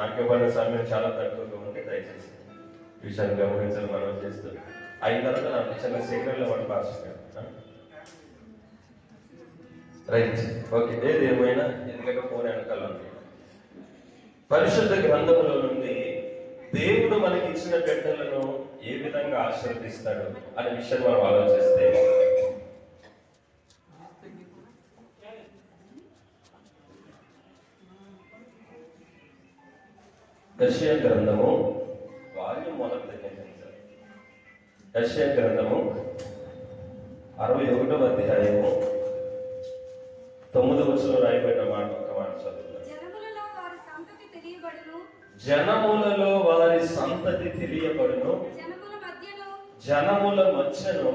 నాకు ఇవ్వబడిన సమయం చాలా తక్కువగా ఉంది, దయచేసి ఈ విషయాన్ని గమనించాలని మనం చేస్తూ అయిన తర్వాత నాకు చిన్న సిగ్నల్ వాడు భాష రైట్. ఓకే, ఏది ఏమైనా ఎందుకంటే ఫోన్ వెనకాల ఉంది. పరిశుద్ధ గ్రంథములో నుండి దేవుడు మనకి ఇచ్చిన బిడ్డలను ఏ విధంగా ఆశీర్వదిస్తాడు అనే విషయాన్ని మనం ఆలోచిస్తే, యెషయా గ్రంథము వాల్యూమ్ మొదటి దగ్గర, యెషయా గ్రంథము 61వ అధ్యాయము 9వ వచనంలో రాయబడిన మాట ఒక మాట చదువుతాను. జనములలో వారి సంతతి తెలియబడును, జనముల మధ్యను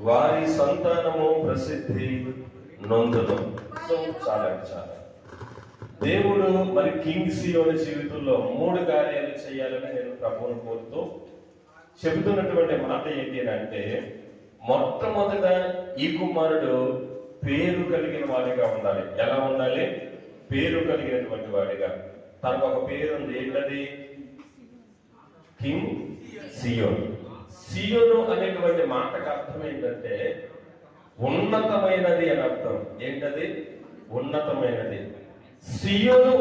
వారి సంతానము ప్రసిద్ధి నొందును. సో చాలా దేవుడు మరి కింగ్ సియోని జీవితంలో 3 కార్యాలు చేయాలని నేను ప్రభువును కోరుతూ చెబుతున్నటువంటి మాట ఏంటి అంటే, మొట్టమొదట ఈ కుమారుడు పేరు కలిగిన వాడిగా ఉండాలి. ఎలా ఉండాలి? పేరు కలిగినటువంటి వాడిగా. తనకు ఒక పేరు ఉంది, ఏంటది? కింగ్ సియోన్. సియోను అనేటువంటి మాటకు అర్థం ఏంటంటే ఉన్నతమైనది అని అర్థం. ఏంటది? ఉన్నతమైనది. సియోను